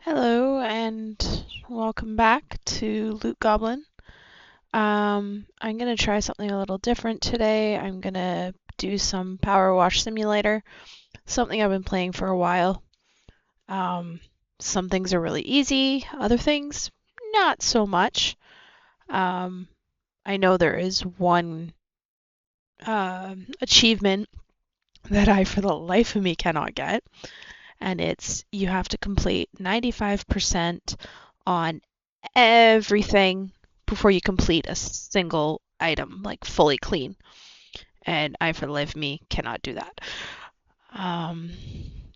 Hello and welcome back to Loot Goblin. I'm gonna try something a little different today. I'm gonna do some Power Wash Simulator, something I've been playing for a while. Um, some things are really easy, other things not so much. Um, I know there is one achievement that I, for the life of me, cannot get, and it's you have to complete 95% on everything before you complete a single item, like fully clean. And I, for the life of me, cannot do that. Um,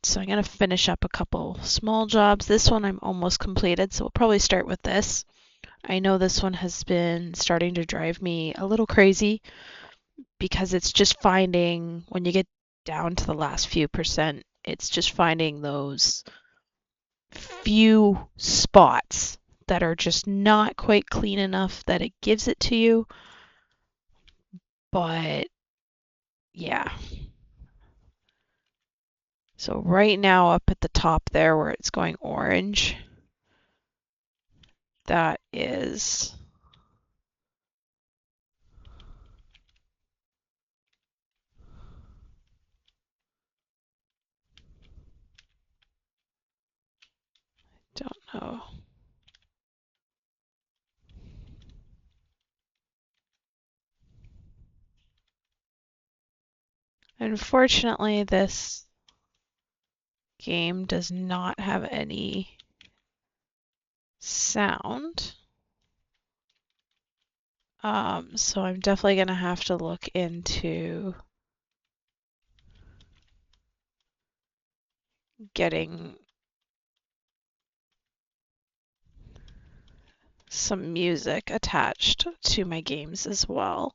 so I'm going to finish up a couple small jobs. This one I'm almost completed, so we'll probably start with this. I know this one has been starting to drive me a little crazy because it's just finding, when you get down to the last few percent, it's just finding those few spots that are just not quite clean enough that it gives it to you. But yeah. So right now up at the top there where it's going orange, that is, don't know. Unfortunately, this game does not have any sound. So I'm definitely going to have to look into getting some music attached to my games as well.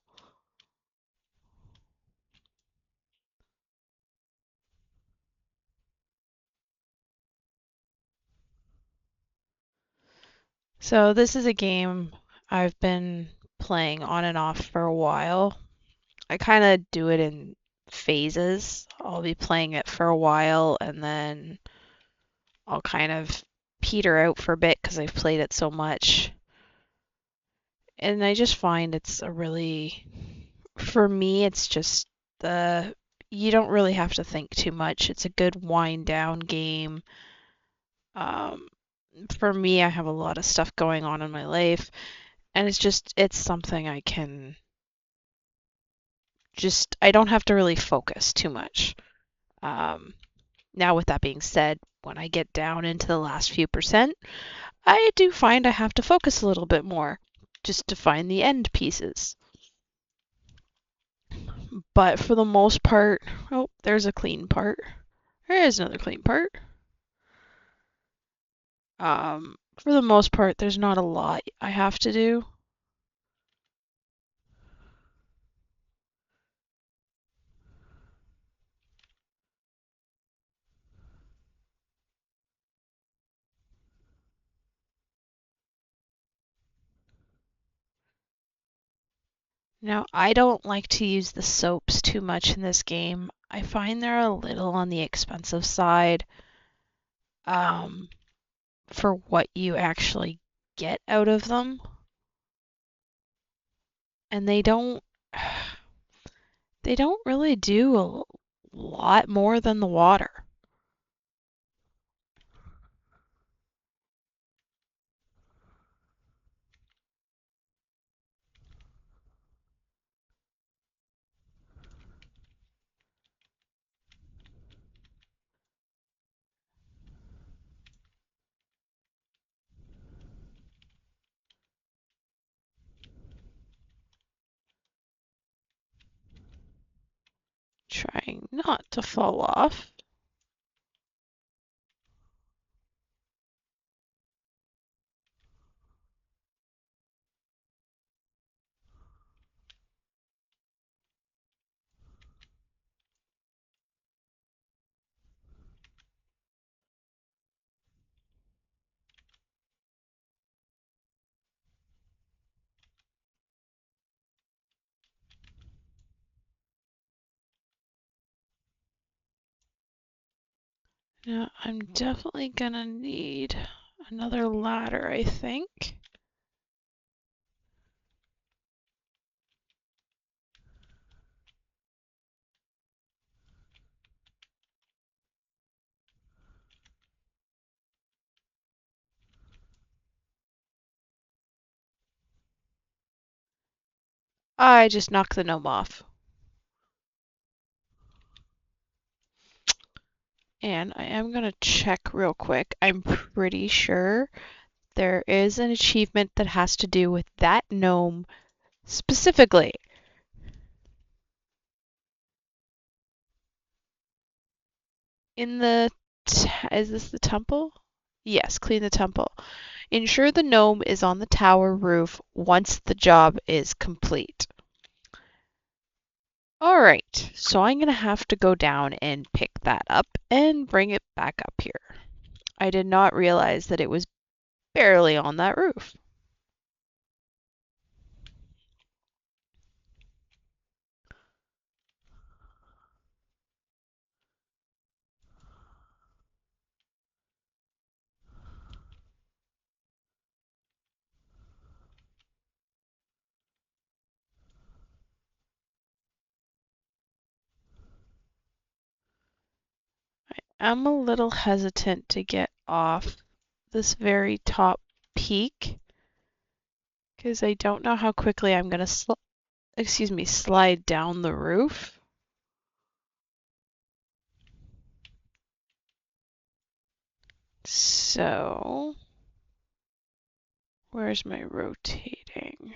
So this is a game I've been playing on and off for a while. I kind of do it in phases. I'll be playing it for a while and then I'll kind of peter out for a bit because I've played it so much. And I just find it's a really, for me, it's just the, you don't really have to think too much. It's a good wind down game. Um, for me, I have a lot of stuff going on in my life, and it's something I can just, I don't have to really focus too much. Um, Now, with that being said, when I get down into the last few percent, I do find I have to focus a little bit more just to find the end pieces. But for the most part, oh, there's a clean part. There is another clean part. For the most part, there's not a lot I have to do. Now, I don't like to use the soaps too much in this game. I find they're a little on the expensive side um, for what you actually get out of them. And they don't really do a lot more than the water. Trying not to fall off. Now, I'm definitely gonna need Another ladder, I think. I just knocked the gnome off. And I am going to check real quick. I'm pretty sure there is an achievement that has to do with that gnome specifically. In the is this the temple? Yes, clean the temple. Ensure the gnome is on the tower roof once the job is complete. Alright, so I'm going to have to go down and pick that up and bring it back up here. I did not realize that it was barely on that roof. I'm a little hesitant to get off this very top peak because I don't know how quickly I'm going to slide down the roof. So, where's my rotating?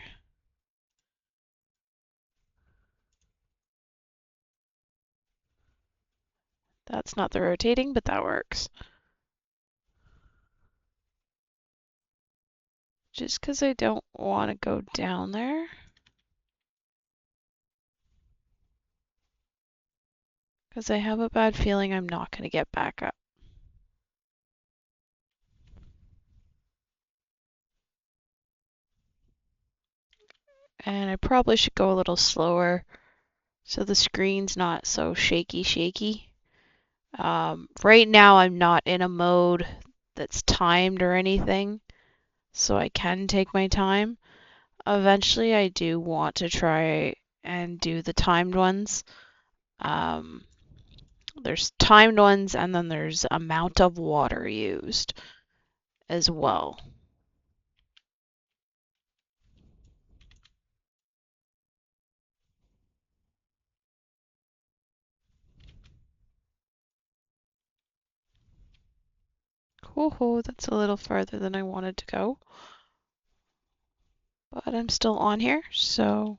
That's not the rotating, but that works. Just because I don't want to go down there. Because I have a bad feeling I'm not going to get back up. And I probably should go a little slower so the screen's not so shaky. Right now I'm not in a mode that's timed or anything, so I can take my time. Eventually I do want to try and do the timed ones. Um, there's timed ones and then there's amount of water used as well. Cool, that's a little farther than I wanted to go. But I'm still on here, so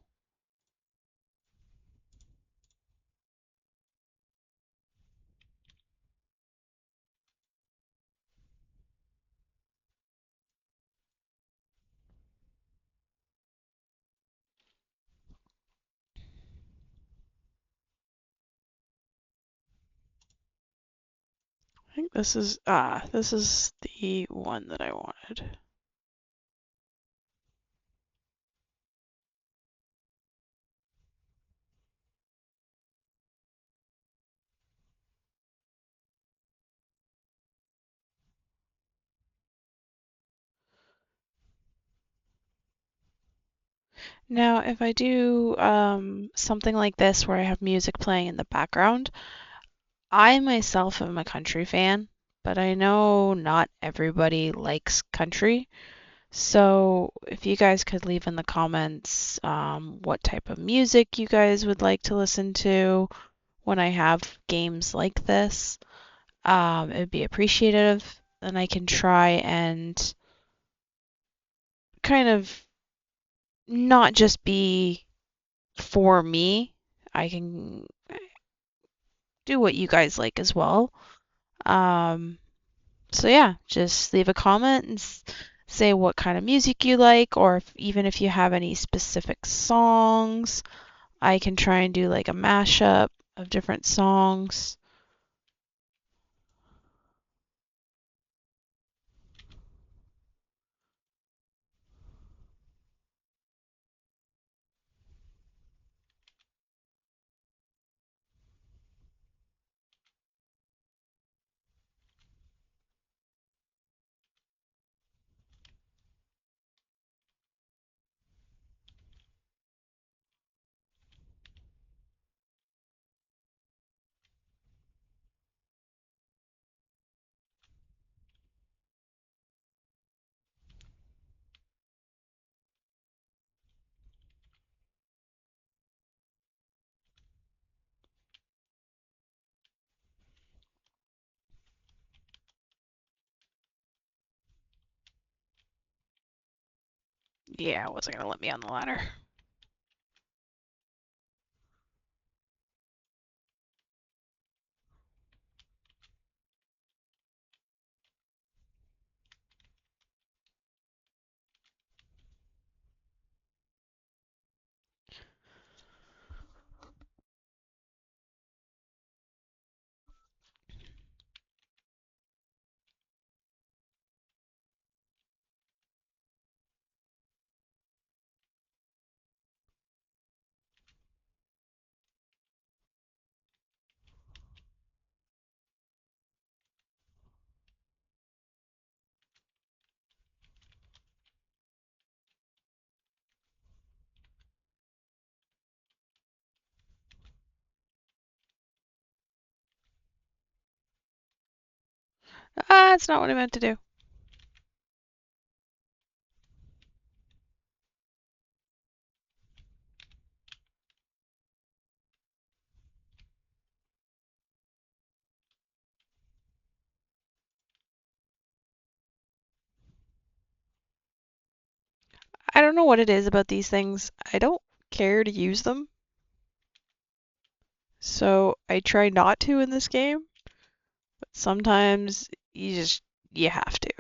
I think this is the one that I wanted. Now, if I do something like this where I have music playing in the background, I myself am a country fan, but I know not everybody likes country. So if you guys could leave in the comments what type of music you guys would like to listen to when I have games like this, it would be appreciative. And I can try and kind of not just be for me. I can do what you guys like as well. Um, so yeah, just leave a comment and say what kind of music you like, or even if you have any specific songs, I can try and do like a mashup of different songs. Yeah, it wasn't gonna let me on the ladder. Ah, it's not what I meant to do. I don't know what it is about these things. I don't care to use them. So I try not to in this game, but sometimes you have to.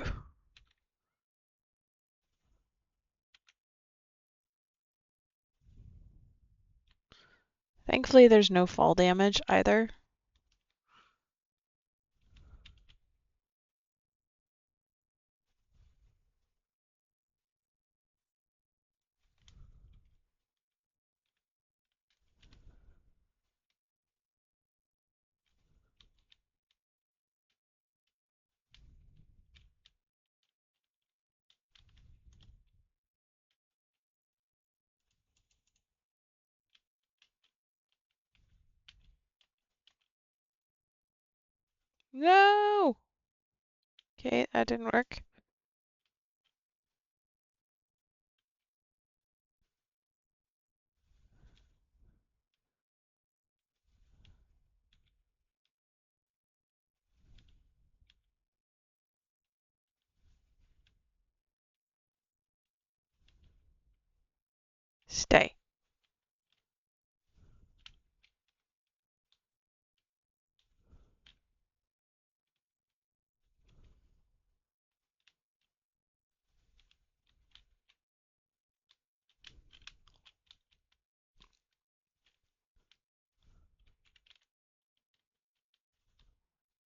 Thankfully, there's no fall damage either. No! Okay, that didn't work. Stay.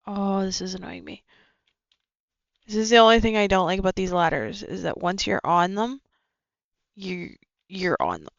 Oh, this is annoying me. This is the only thing I don't like about these ladders, is that once you're on them, you're on them.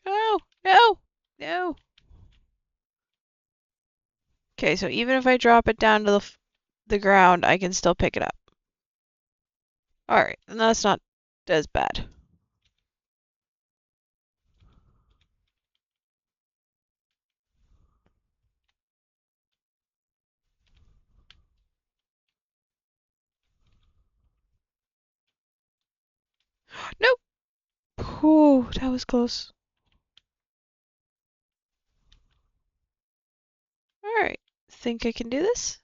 No, no, no. Okay, so even if I drop it down to the ground, I can still pick it up. Alright, and that's not as bad. Nope! Whew, that was close. Alright, think I can do this?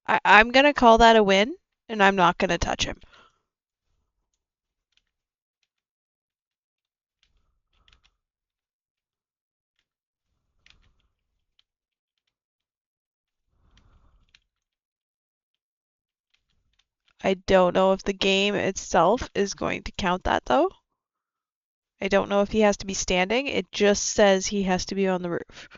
I'm gonna call that a win, and I'm not gonna touch him. I don't know if the game itself is going to count that though. I don't know if he has to be standing. It just says he has to be on the roof.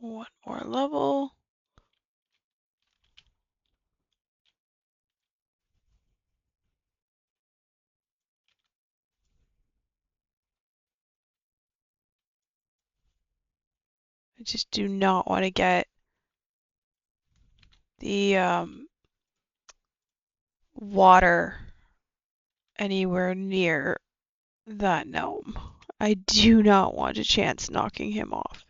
One more level. I just do not want to get the water anywhere near that gnome. I do not want a chance knocking him off.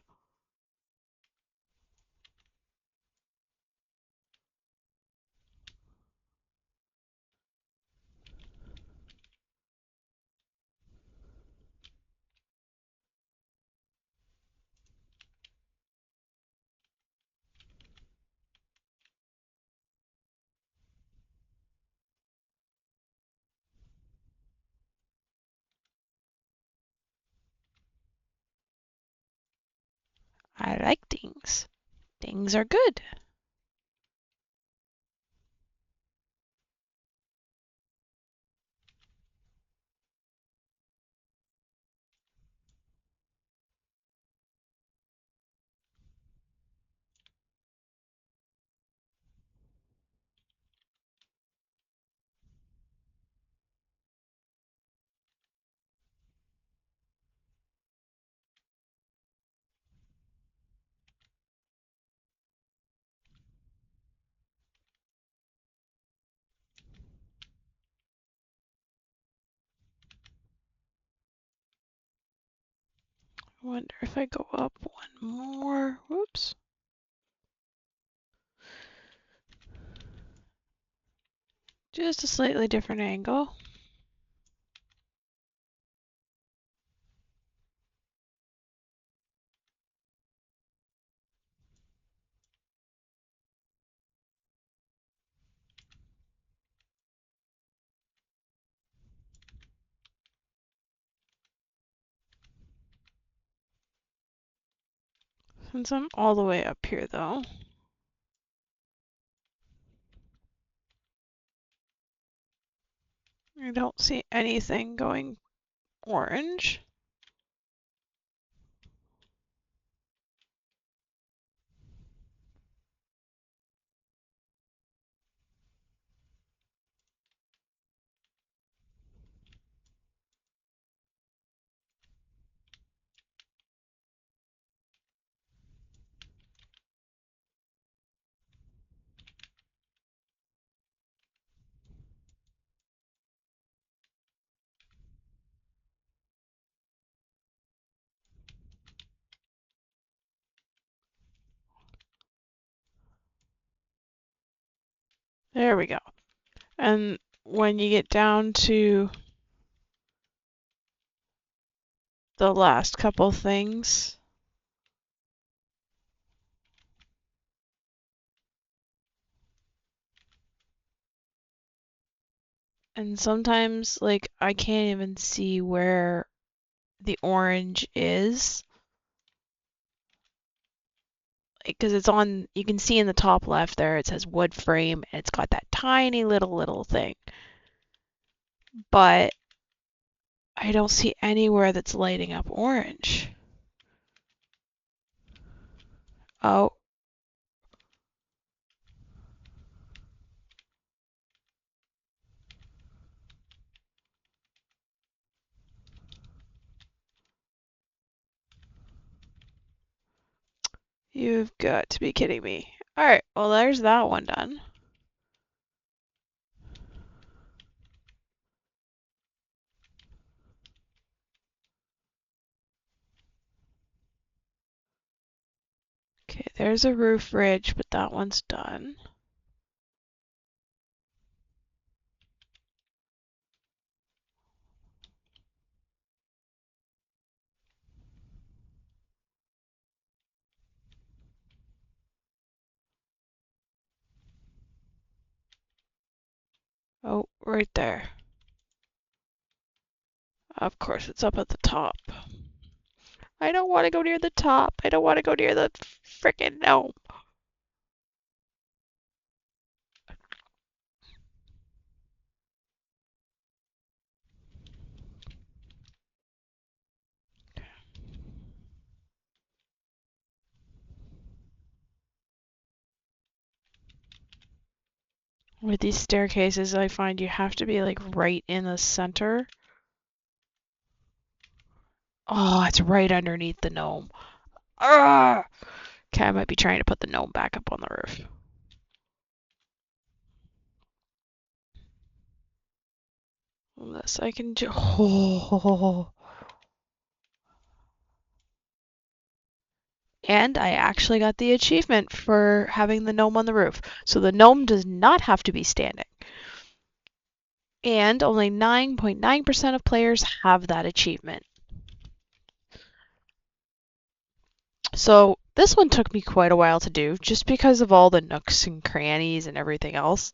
I like things. Things are good. I wonder if I go up one more. Whoops. Just a slightly different angle. Since I'm all the way up here though, I don't see anything going orange. There we go. And when you get down to the last couple things, and sometimes like I can't even see where the orange is, because it's on, you can see in the top left there it says wood frame and it's got that tiny little thing, but I don't see anywhere that's lighting up orange. Oh, you've got to be kidding me. Alright, well there's that one done. Okay, there's a roof ridge, but that one's done. Oh, right there. Of course, it's up at the top. I don't want to go near the top. I don't want to go near the frickin' gnome. With these staircases, I find you have to be like right in the center. Oh, it's right underneath the gnome. Ah! Okay, I might be trying to put the gnome back up on the roof. Unless I can do. Oh. And I actually got the achievement for having the gnome on the roof. So the gnome does not have to be standing. And only 9.9% of players have that achievement. So this one took me quite a while to do, just because of all the nooks and crannies and everything else.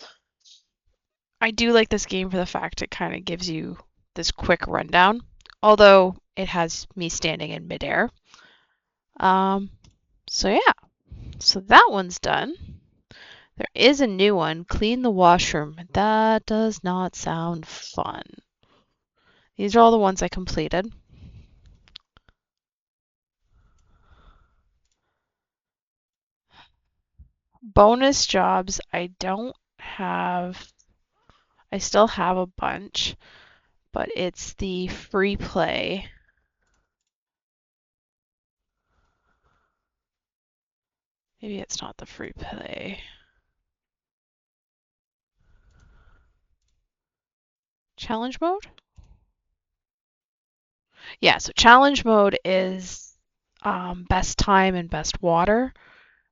I do like this game for the fact it kind of gives you this quick rundown, although it has me standing in midair. Um, so yeah, so that one's done. There is a new one, clean the washroom. That does not sound fun. These are all the ones I completed. Bonus jobs, I don't have. I still have a bunch, but it's the free play. Maybe it's not the free play. Challenge mode? Yeah, so challenge mode is best time and best water.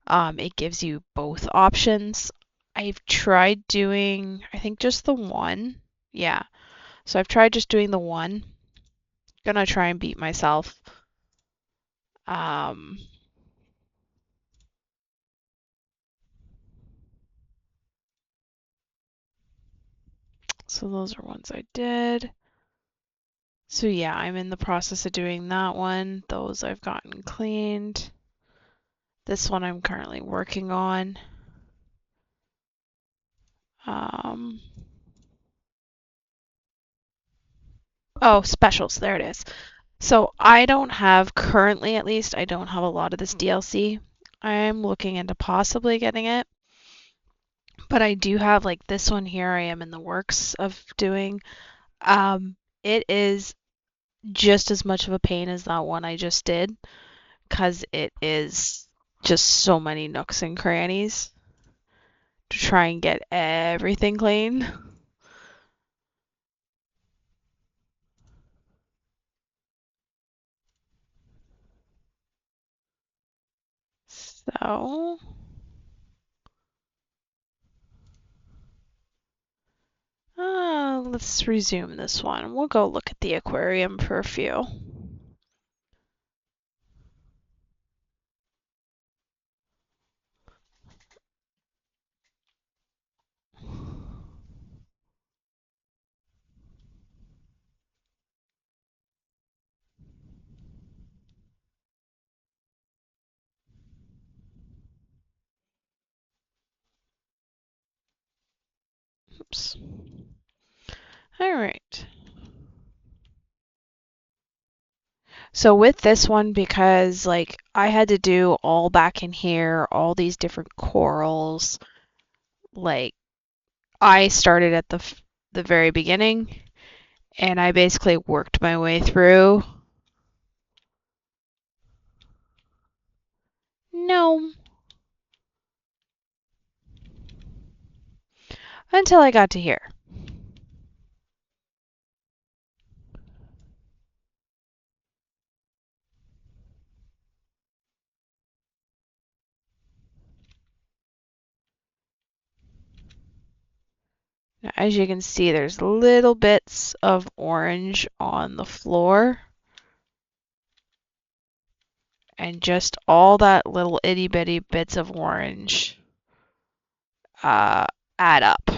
It gives you both options. I've tried doing, I think, just the one. Yeah, so I've tried just doing the one. Gonna try and beat myself. Um, so those are ones I did. So yeah, I'm in the process of doing that one. Those I've gotten cleaned. This one I'm currently working on. Um, oh, specials, there it is. So I don't have, currently at least, I don't have a lot of this DLC. I'm looking into possibly getting it. But I do have like this one here I am in the works of doing. It is just as much of a pain as that one I just did, because it is just so many nooks and crannies to try and get everything clean. So, let's resume this one. We'll go look at the aquarium for a few. Oops. All right. So with this one, because like I had to do all back in here, all these different corals, like I started at the very beginning and I basically worked my way through. No. until I got to here. Now, as you can see, there's little bits of orange on the floor. And just all that little itty bitty bits of orange uh, add up.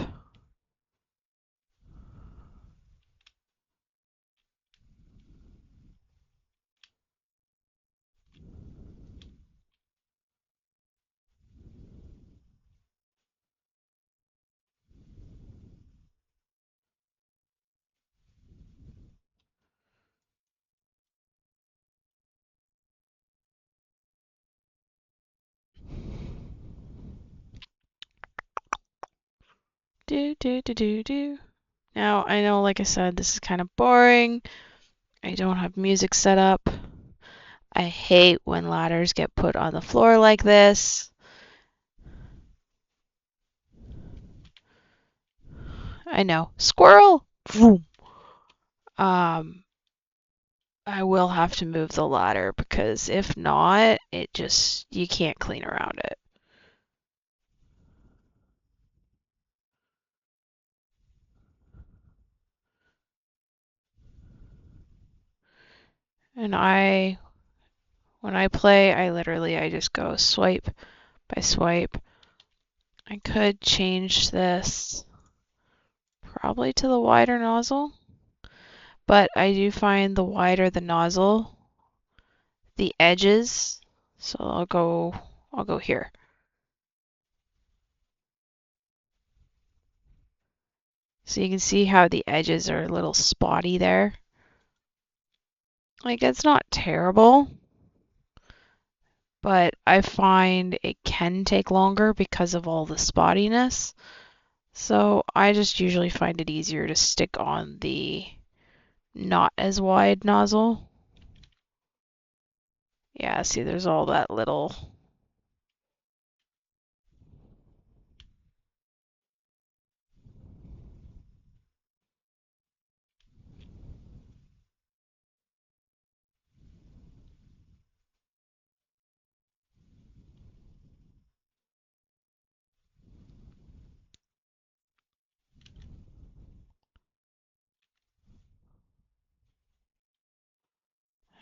Do, do, do, do, do. Now, I know, like I said, this is kind of boring. I don't have music set up. I hate when ladders get put on the floor like this. I know. Squirrel! Vroom. Um, I will have to move the ladder because if not, you can't clean around it. And when I play, I just go swipe by swipe. I could change this probably to the wider nozzle, but I do find the wider the nozzle, the edges, so I'll go here. So you can see how the edges are a little spotty there. Like, it's not terrible, but I find it can take longer because of all the spottiness. So I just usually find it easier to stick on the not as wide nozzle. Yeah, see, there's all that little.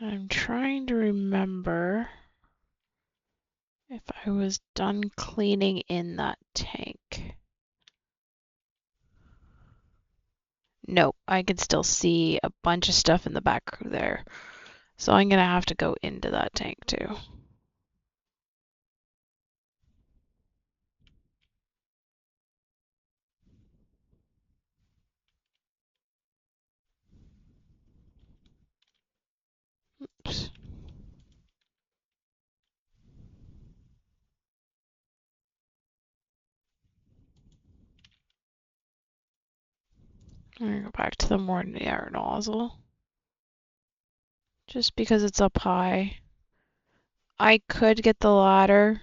I'm trying to remember if I was done cleaning in that tank. Nope, I can still see a bunch of stuff in the back there. So I'm gonna have to go into that tank too. Oops. I'm gonna go back to the more narrow nozzle. Just because it's up high. I could get the ladder.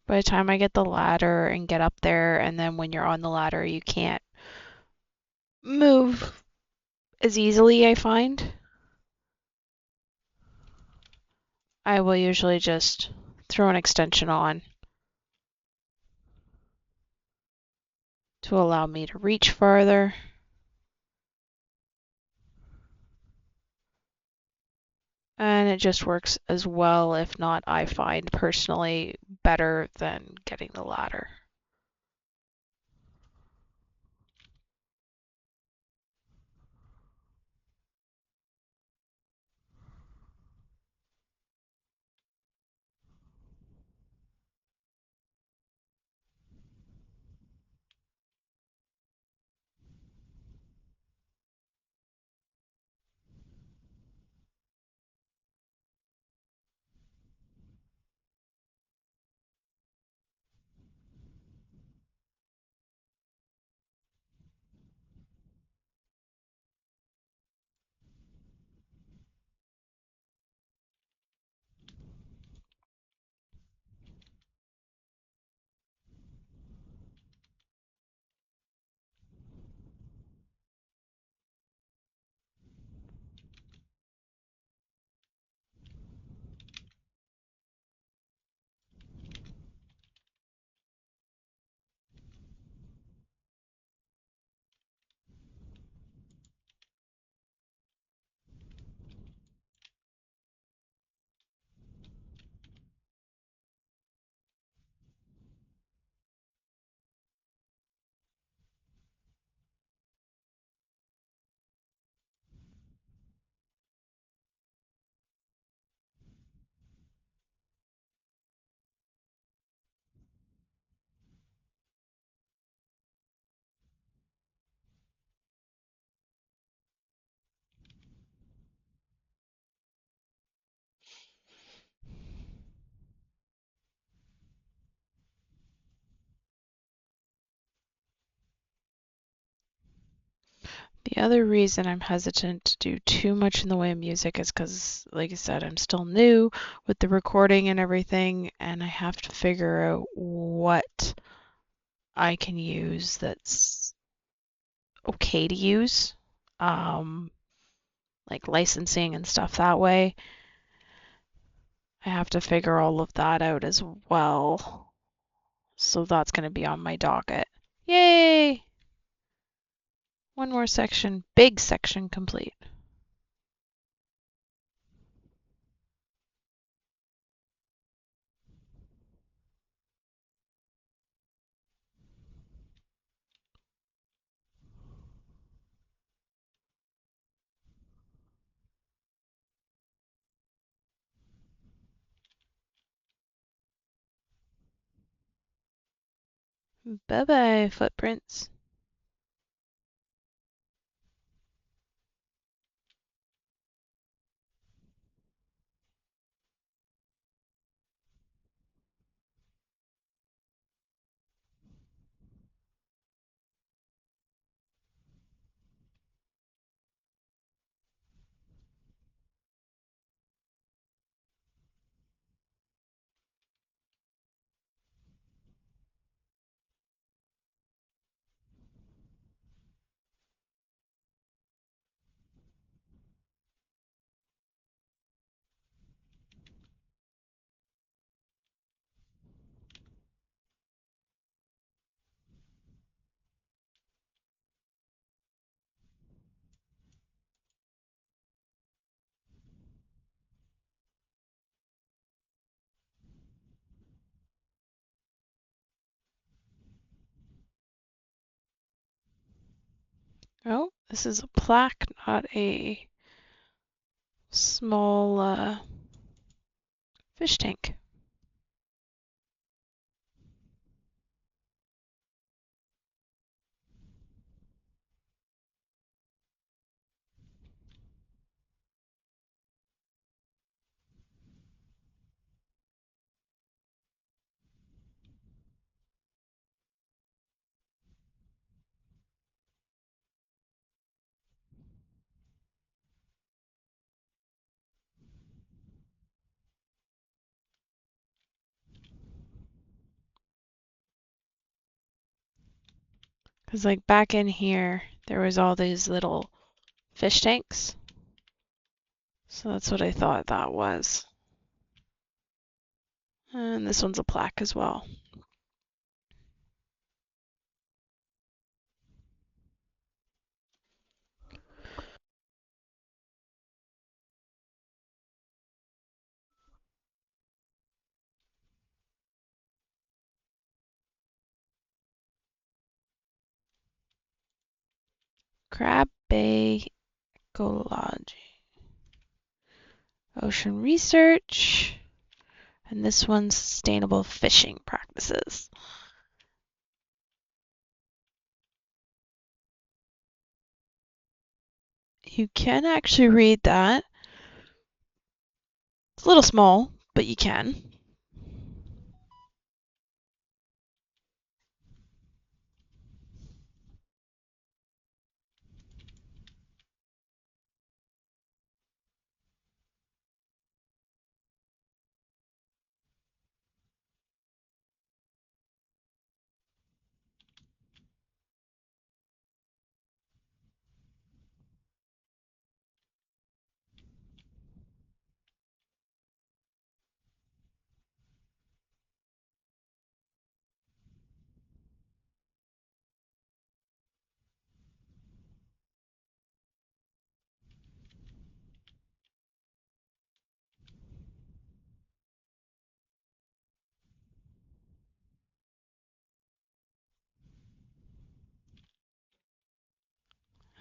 By the time I get the ladder and get up there, and then when you're on the ladder, you can't move as easily, I find. I will usually just throw an extension on to allow me to reach farther. And it just works as well, if not, I find personally better than getting the ladder. The other reason I'm hesitant to do too much in the way of music is because, like I said, I'm still new with the recording and everything, and I have to figure out what I can use that's okay to use, um, like licensing and stuff that way. I have to figure all of that out as well. So that's going to be on my docket. Yay! One more section, big section complete. Bye bye, footprints. Oh, this is a plaque, not a small fish tank. Because like back in here, there was all these little fish tanks. So that's what I thought that was. And this one's a plaque as well. Crab Bay Ecology. Ocean Research. And this one's Sustainable Fishing Practices. You can actually read that. It's a little small, but you can.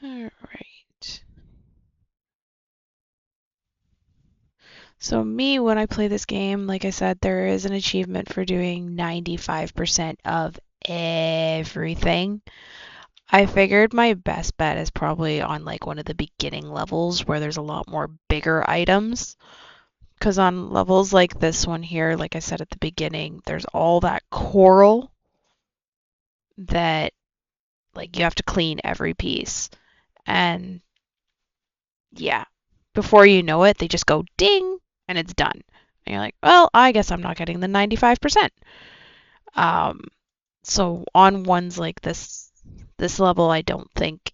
All right. So me, when I play this game, like I said, there is an achievement for doing 95% of everything. I figured my best bet is probably on like one of the beginning levels where there's a lot more bigger items. Because on levels like this one here, like I said at the beginning, there's all that coral that like you have to clean every piece. And yeah, before you know it, they just go ding and it's done. And you're like, well, I guess I'm not getting the 95%. Um, so on ones like this level, I don't think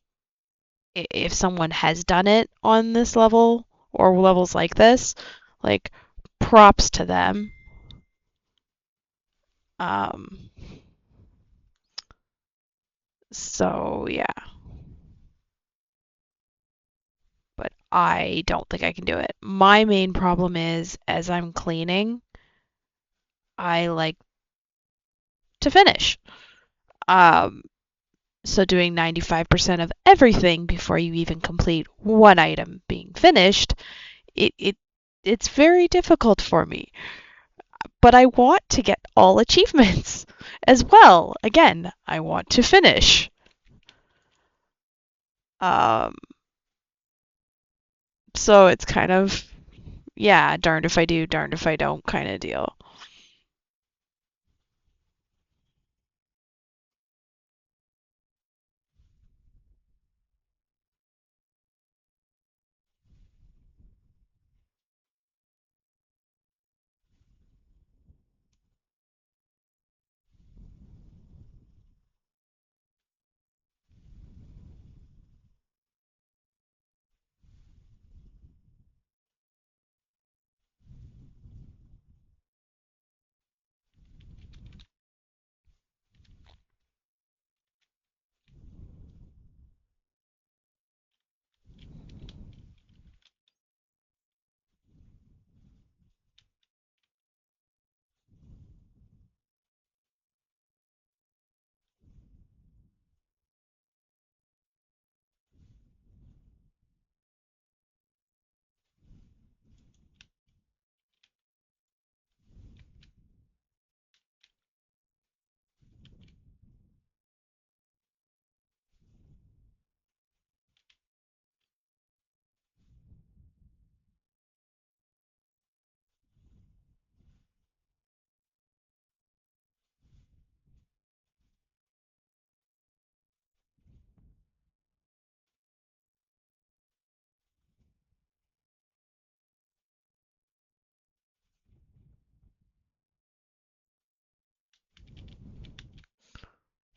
if someone has done it on this level or levels like this, like props to them. Um, so yeah, but I don't think I can do it. My main problem is as I'm cleaning, I like to finish. Um, so doing 95% of everything before you even complete one item being finished, it it's very difficult for me. But I want to get all achievements as well. Again, I want to finish. Um, so it's kind of, yeah, darned if I do, darned if I don't kind of deal.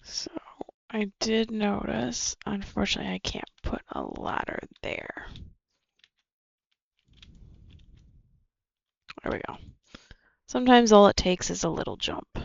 So I did notice, unfortunately, I can't put a ladder there. There we go. Sometimes all it takes is a little jump.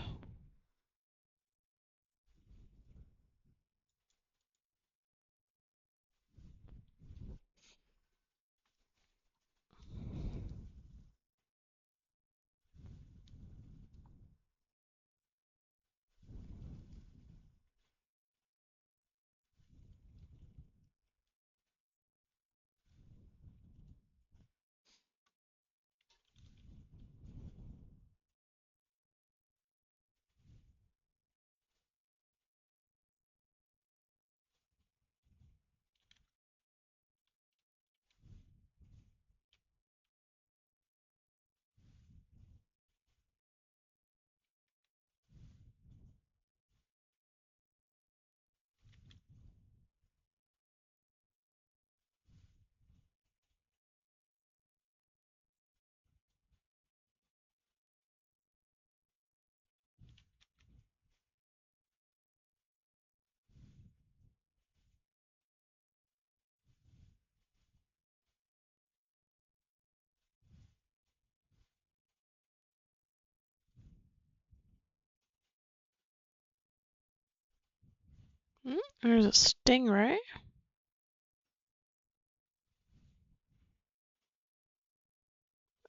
There's a stingray.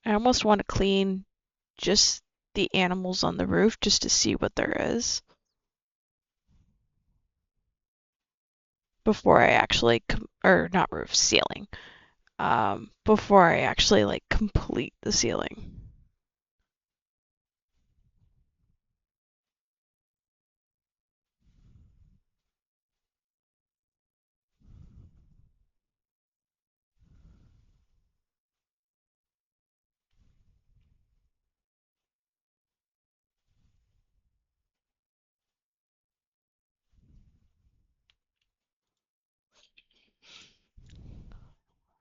I almost want to clean just the animals on the roof just to see what there is before I actually, or not roof, ceiling. Before I actually like complete the ceiling.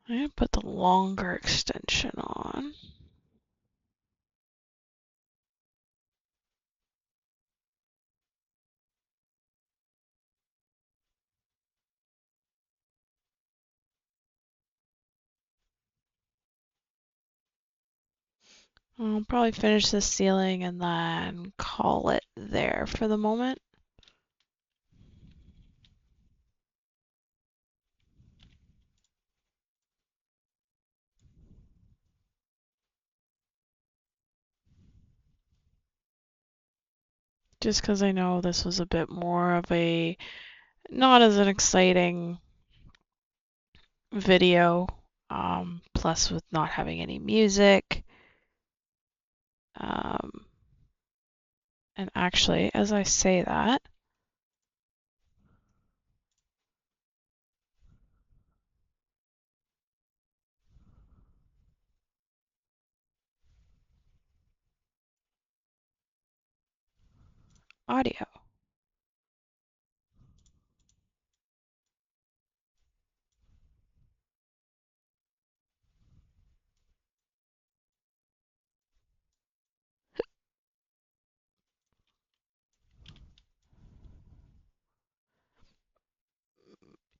I'm gonna put the longer extension on. I'll probably finish the ceiling and then call it there for the moment. Just because I know this was a bit more of a, not as an exciting video, plus with not having any music. Um, and actually, as I say that, audio.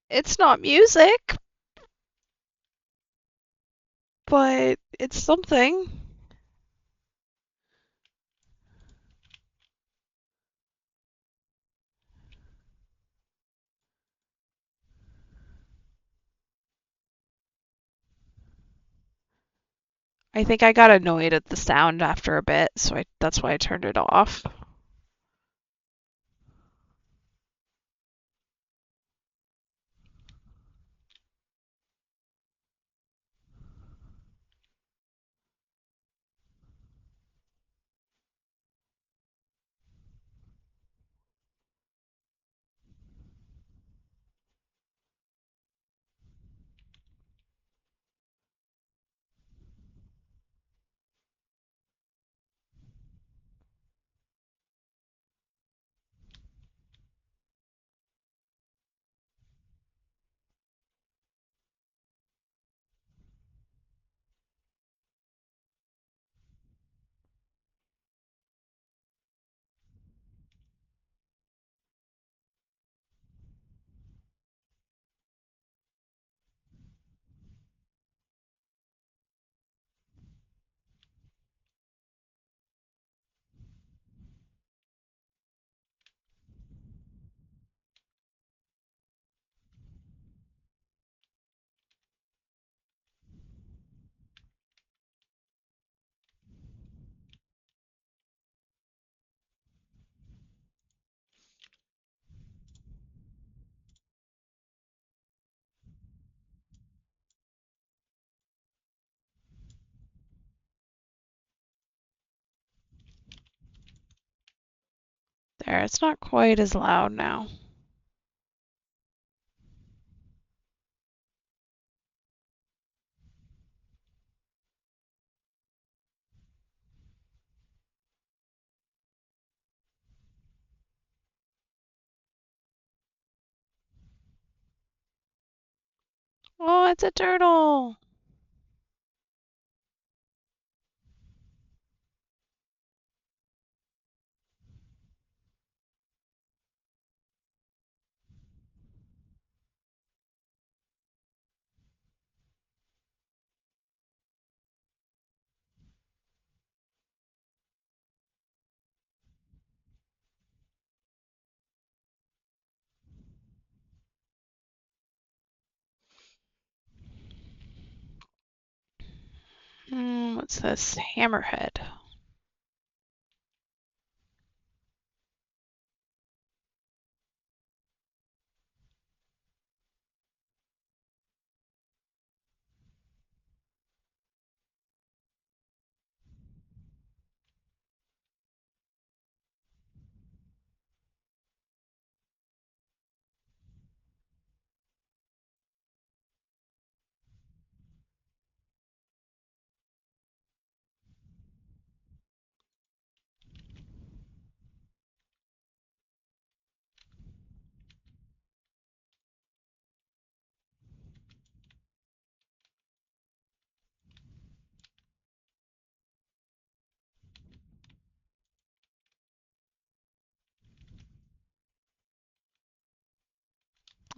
It's not music, but it's something. I think I got annoyed at the sound after a bit, so that's why I turned it off. There, it's not quite as loud now. Oh, it's a turtle! What's this? Hammerhead.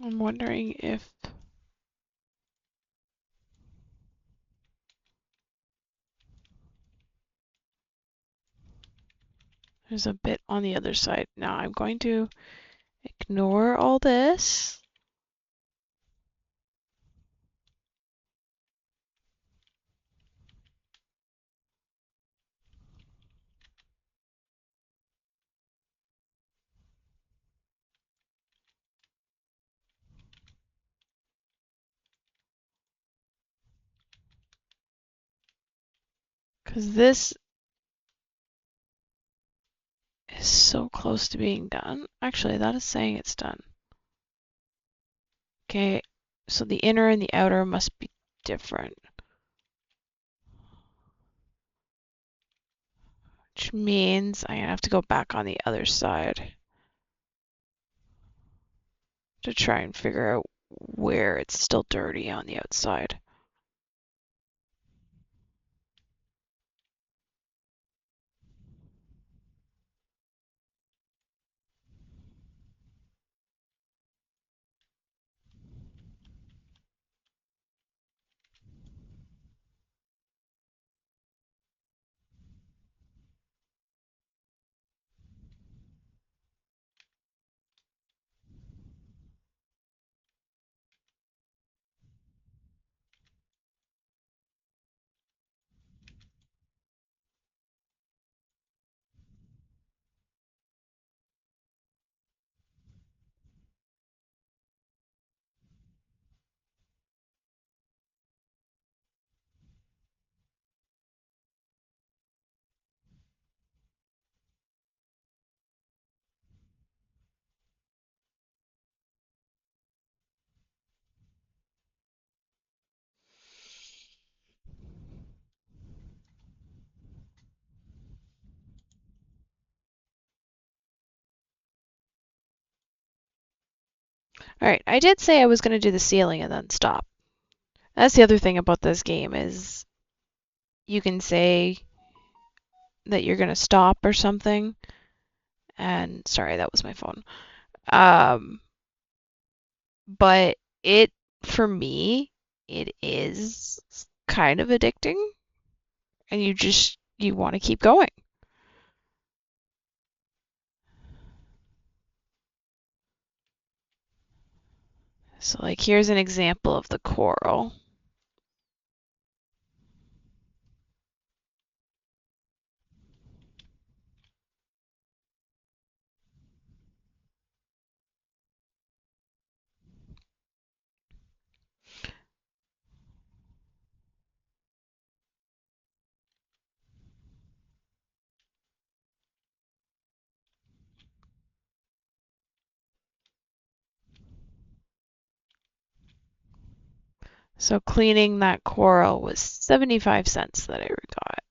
I'm wondering if there's a bit on the other side. Now I'm going to ignore all this. Because this is so close to being done. Actually, that is saying it's done. Okay, so the inner and the outer must be different. Which means I'm gonna have to go back on the other side to try and figure out where it's still dirty on the outside. All right, I did say I was gonna do the ceiling and then stop. That's the other thing about this game is you can say that you're gonna stop or something. And sorry, that was my phone. Um, but it, for me, it is kind of addicting, and you want to keep going. So like here's an example of the coral. So cleaning that coral was 75 cents that I got.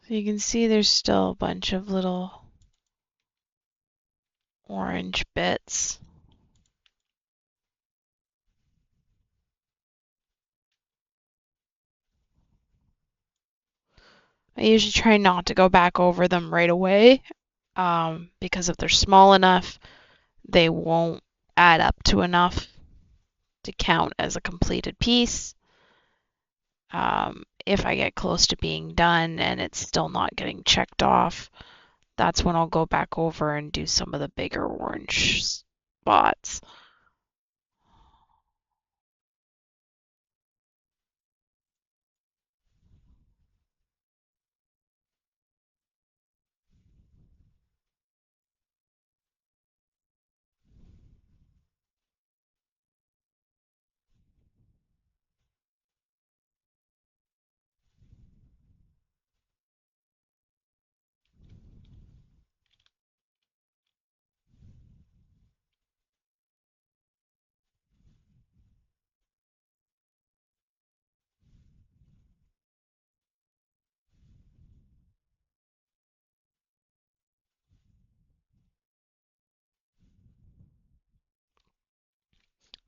So you can see there's still a bunch of little orange bits. I usually try not to go back over them right away because if they're small enough, they won't add up to enough to count as a completed piece. If I get close to being done and it's still not getting checked off, that's when I'll go back over and do some of the bigger orange spots.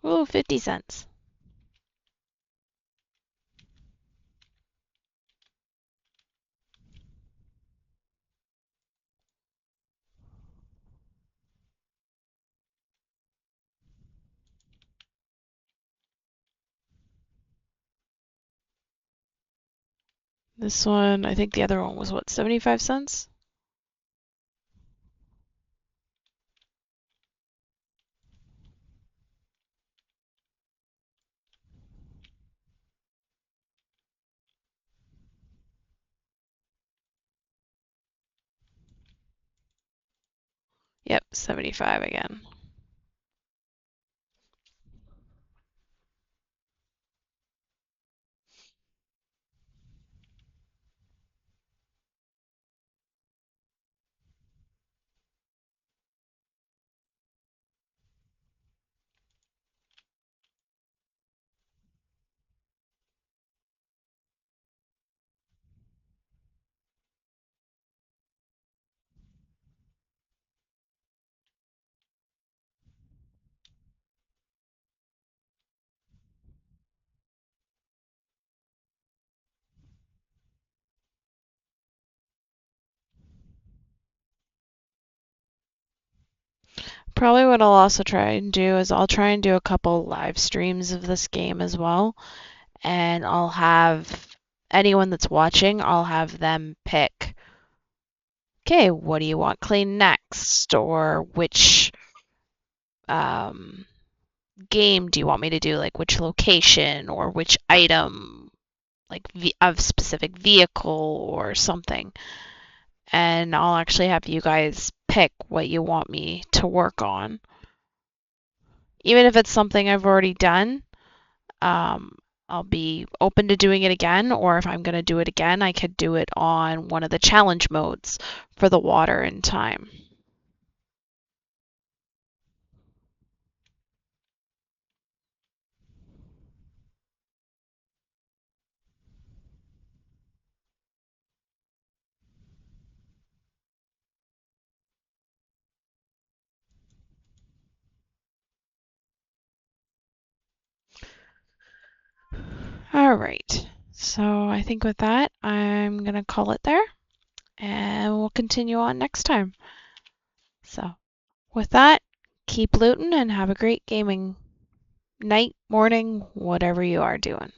Ooh, 50 cents. This one, I think the other one was what, 75 cents? Yep, 75 again. Probably what I'll also try and do is I'll try and do a couple live streams of this game as well. And I'll have anyone that's watching, I'll have them pick, okay, what do you want clean next? Or which um, game do you want me to do? Like which location or which item, like a specific vehicle or something. And I'll actually have you guys pick what you want me to work on. Even if it's something I've already done, um, I'll be open to doing it again, or if I'm going to do it again, I could do it on one of the challenge modes for the water and time. All right. So I think with that, I'm going to call it there and we'll continue on next time. So with that, keep looting and have a great gaming night, morning, whatever you are doing.